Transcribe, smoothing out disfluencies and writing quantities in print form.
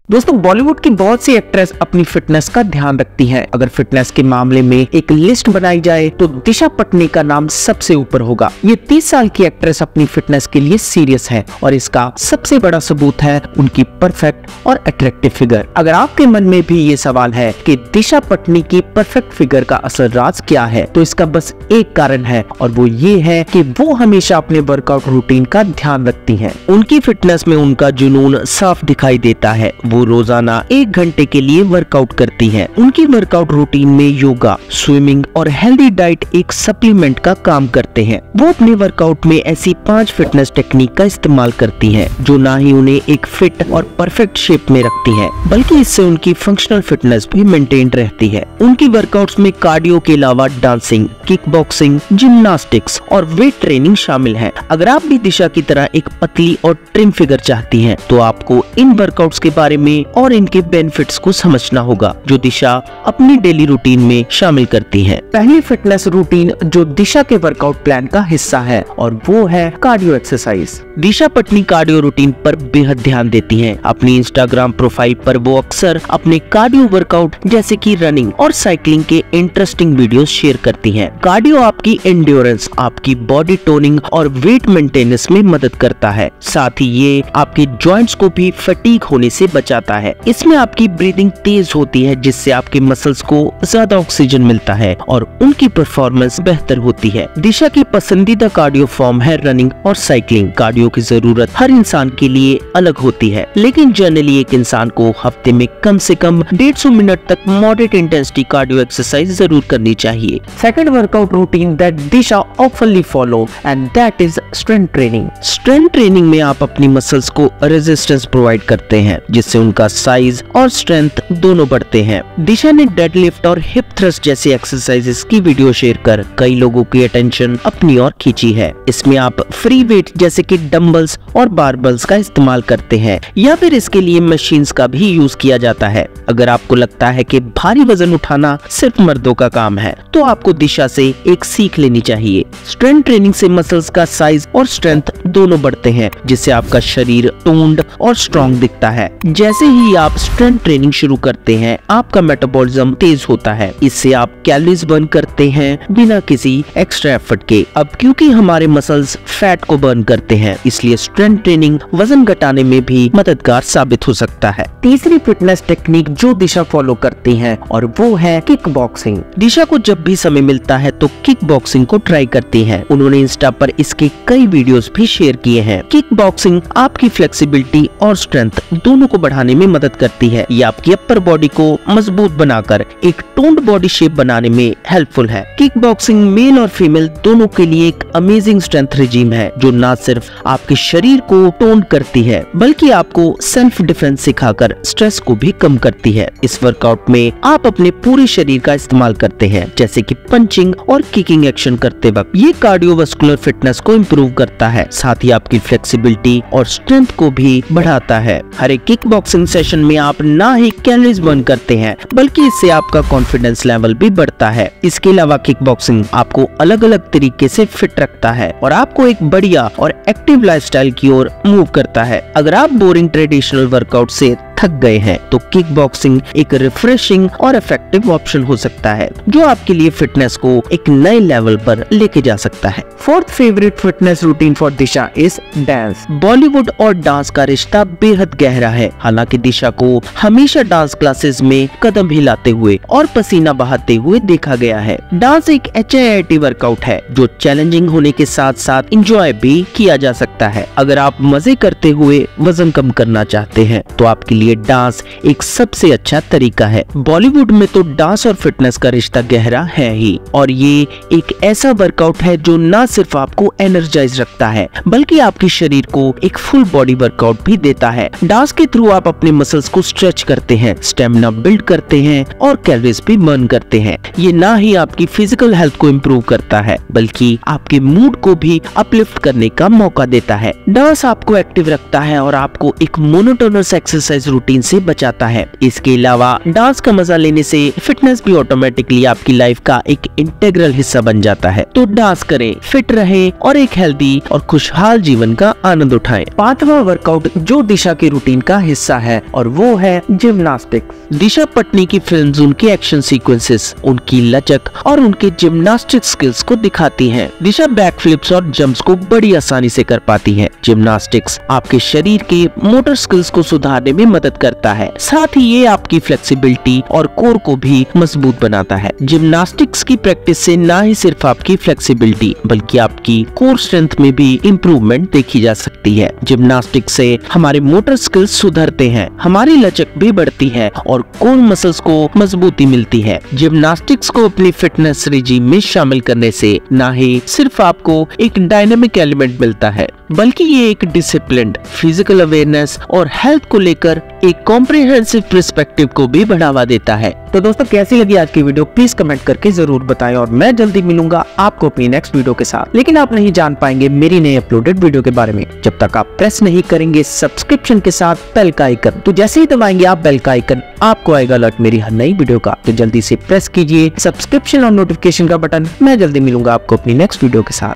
दोस्तों बॉलीवुड की बहुत सी एक्ट्रेस अपनी फिटनेस का ध्यान रखती हैं। अगर फिटनेस के मामले में एक लिस्ट बनाई जाए तो दिशा पटनी का नाम सबसे ऊपर होगा। ये 30 साल की एक्ट्रेस अपनी फिटनेस के लिए सीरियस है और इसका सबसे बड़ा सबूत है उनकी परफेक्ट और अट्रैक्टिव फिगर। अगर आपके मन में भी ये सवाल है कि दिशा पटनी की परफेक्ट फिगर का असल राज क्या है, तो इसका बस एक कारण है और वो ये है कि वो हमेशा अपने वर्कआउट रूटीन का ध्यान रखती हैं। उनकी फिटनेस में उनका जुनून साफ दिखाई देता है। वो रोजाना 1 घंटे के लिए वर्कआउट करती हैं। उनकी वर्कआउट रूटीन में योगा, स्विमिंग और हेल्दी डाइट एक सप्लीमेंट का काम करते हैं। वो अपने वर्कआउट में ऐसी 5 फिटनेस टेक्निक का इस्तेमाल करती हैं जो ना ही उन्हें एक फिट और परफेक्ट शेप में रखती हैं, बल्कि इससे उनकी फंक्शनल फिटनेस भी मेंटेन रहती है। उनकी वर्कआउट्स में कार्डियो के अलावा डांसिंग, किक बॉक्सिंग, जिम्नास्टिक्स और वेट ट्रेनिंग शामिल है। अगर आप भी दिशा की तरह एक पतली और ट्रिम फिगर चाहती हैं, तो आपको इन वर्कआउट्स के बारे में और इनके बेनिफिट्स को समझना होगा जो दिशा अपनी डेली रूटीन में शामिल करती है। पहली फिटनेस रूटीन जो दिशा के वर्कआउट प्लान का हिस्सा है और वो है कार्डियो एक्सरसाइज। दिशा पटनी कार्डियो रूटीन पर बेहद ध्यान देती हैं। अपनी इंस्टाग्राम प्रोफाइल पर वो अक्सर अपने कार्डियो वर्कआउट जैसे कि रनिंग और साइकिलिंग के इंटरेस्टिंग वीडियोस शेयर करती हैं। कार्डियो आपकी एंड्योरेंस, आपकी बॉडी टोनिंग और वेट मेंटेनेंस में मदद करता है। साथ ही ये आपके जॉइंट्स को भी फटीग होने से बचाता है। इसमें आपकी ब्रीदिंग तेज होती है जिससे आपके मसल्स को ज्यादा ऑक्सीजन मिलता है और उनकी परफॉर्मेंस बेहतर होती है। दिशा की पसंदीदा कार्डियो फॉर्म है रनिंग और साइकिलिंग। कार्डियो की जरूरत हर इंसान के लिए अलग होती है, लेकिन जनरली एक इंसान को हफ्ते में कम से कम 150 मिनट तक मॉडरेट इंटेंसिटी कार्डियो एक्सरसाइज जरूर करनी चाहिए। Second workout routine that Disha ऑफनली follow and that is strength training. Strength training में आप अपनी मसल्स को रेजिस्टेंस प्रोवाइड करते हैं जिससे उनका साइज और स्ट्रेंथ दोनों बढ़ते हैं। दिशा ने डेडलिफ्ट और हिप थ्रस्ट जैसी एक्सरसाइजेस की वीडियो शेयर कर कई लोगों की अटेंशन अपनी ओर खींची है। इसमें आप फ्री वेट जैसे कि डंबल्स और बारबल्स का इस्तेमाल करते हैं या फिर इसके लिए मशीन्स का भी यूज किया जाता है। अगर आपको लगता है कि भारी वजन उठाना सिर्फ मर्दों का काम है, तो आपको दिशा से एक सीख लेनी चाहिए। स्ट्रेंथ ट्रेनिंग से मसल्स का साइज और स्ट्रेंथ दोनों बढ़ते हैं जिससे आपका शरीर टोन्ड और स्ट्रॉन्ग दिखता है। जैसे ही आप स्ट्रेंथ ट्रेनिंग शुरू करते हैं, आपका मेटाबॉलिज्म तेज होता है। इससे आप कैलोरीज बर्न करते हैं बिना किसी एक्स्ट्रा एफर्ट के। अब क्योंकि हमारे मसल्स फैट को बर्न करते हैं, इसलिए स्ट्रेंथ ट्रेनिंग वजन घटाने में भी मददगार साबित हो सकता है। तीसरी फिटनेस टेक्निक जो दिशा फॉलो करती है और वो है किक बॉक्सिंग। दिशा को जब भी समय मिलता है तो किक बॉक्सिंग को ट्राई करती है। उन्होंने इंस्टा पर इसके कई वीडियोस भी शेयर किए हैं। किक बॉक्सिंग आपकी फ्लेक्सिबिलिटी और स्ट्रेंथ दोनों को बढ़ाने में मदद करती है। ये आपकी अपर बॉडी को मजबूत बनाकर एक टोन्ड बॉडी शेप बनाने में हेल्पफुल है। किक बॉक्सिंग मेल और फीमेल दोनों के लिए एक अमेजिंग स्ट्रेंथ रिजीम है जो न सिर्फ आपके शरीर को टोन करती है बल्कि आपको सेल्फ डिफेंस सिखाकर स्ट्रेस को भी कम करती है। इस वर्कआउट में आप अपने पूरे शरीर का इस्तेमाल करते हैं जैसे कि पंचिंग और किकिंग एक्शन करते वक्त। ये कार्डियोवास्कुलर फिटनेस को इम्प्रूव करता है, साथ ही आपकी फ्लेक्सिबिलिटी और स्ट्रेंथ को भी बढ़ाता है। हर एक किक बॉक्सिंग सेशन में आप ना ही कैलोरीज बर्न करते हैं बल्कि इससे आपका कॉन्फिडेंस लेवल भी बढ़ता है। इसके अलावा किक बॉक्सिंग आपको अलग अलग तरीके से फिट रखता है और आपको एक बढ़िया और एक्टिव लाइफस्टाइल की ओर मूव करता है। अगर आप बोरिंग ट्रेडिशनल वर्कआउट से थक गए हैं तो किक बॉक्सिंग एक रिफ्रेशिंग और इफेक्टिव ऑप्शन हो सकता है जो आपके लिए फिटनेस को एक नए लेवल पर लेके जा सकता है। Fourth favourite fitness routine for Disha is dance. Bollywood और डांस का रिश्ता बेहद गहरा है। हालांकि दिशा को हमेशा डांस क्लासेस में कदम हिलाते हुए और पसीना बहाते हुए देखा गया है। डांस एक HIIT वर्कआउट है जो चैलेंजिंग होने के साथ साथ इंजॉय भी किया जा सकता है। अगर आप मजे करते हुए वजन कम करना चाहते हैं तो आपके लिए डांस एक सबसे अच्छा तरीका है। बॉलीवुड में तो डांस और फिटनेस का रिश्ता गहरा है ही, और ये एक ऐसा वर्कआउट है जो न सिर्फ आपको एनर्जाइज रखता है बल्कि आपके शरीर को एक फुल बॉडी वर्कआउट भी देता है। डांस के थ्रू आप अपने मसल्स को स्ट्रेच करते हैं, स्टेमिना बिल्ड करते हैं और कैलोरीज भी बर्न करते हैं। ये ना ही आपकी फिजिकल हेल्थ को इम्प्रूव करता है बल्कि आपके मूड को भी अपलिफ्ट करने का मौका देता है। डांस आपको एक्टिव रखता है और आपको एक मोनोटोनस एक्सरसाइज रूटीन से बचाता है। इसके अलावा डांस का मजा लेने से फिटनेस भी ऑटोमेटिकली आपकी लाइफ का एक इंटीग्रल हिस्सा बन जाता है। तो डांस करें, फिट रहें और एक हेल्दी और खुशहाल जीवन का आनंद उठाएं। 5वां वर्कआउट जो दिशा के रूटीन का हिस्सा है और वो है जिम्नास्टिक्स। दिशा पटनी की फिल्म्स उनके एक्शन सीक्वेंसेस, उनकी लचक और उनके जिम्नास्टिक स्किल्स को दिखाती हैं। दिशा बैकफ्लिप्स और जंप्स को बड़ी आसानी से कर पाती है। जिम्नास्टिक्स आपके शरीर के मोटर स्किल्स को सुधारने में मदद करता है, साथ ही ये आपकी फ्लेक्सिबिलिटी और कोर को भी मजबूत बनाता है। जिम्नास्टिक्स की प्रैक्टिस से न ही सिर्फ आपकी फ्लेक्सिबिलिटी बल्कि आपकी कोर स्ट्रेंथ में भी इम्प्रूवमेंट देखी जा सकती है। जिम्नास्टिक्स से हमारे मोटर स्किल्स सुधरते हैं, हमारी लचक भी बढ़ती है और कोर मसल्स को मजबूती मिलती है। जिम्नास्टिक्स को अपनी फिटनेस रिजीम में शामिल करने से न ही सिर्फ आपको एक डायनामिक एलिमेंट मिलता है बल्कि ये एक डिसिप्लिन्ड फिजिकल अवेयरनेस और हेल्थ को लेकर एक कॉम्प्रिहेंसिव पर्सपेक्टिव को भी बढ़ावा देता है। तो दोस्तों कैसी लगी आज की वीडियो प्लीज कमेंट करके जरूर बताएं और मैं जल्दी मिलूंगा आपको अपनी नेक्स्ट वीडियो के साथ। लेकिन आप नहीं जान पाएंगे मेरी नई अपलोडेड वीडियो के बारे में जब तक आप प्रेस नहीं करेंगे सब्सक्रिप्शन के साथ बेल का आइकन। तो जैसे ही दबाएंगे आप बेल का आइकन आपको आएगा अलर्ट मेरी हर नई वीडियो का। तो जल्दी से प्रेस कीजिए सब्सक्रिप्शन और नोटिफिकेशन का बटन। मैं जल्दी मिलूंगा आपको अपनी नेक्स्ट वीडियो के साथ।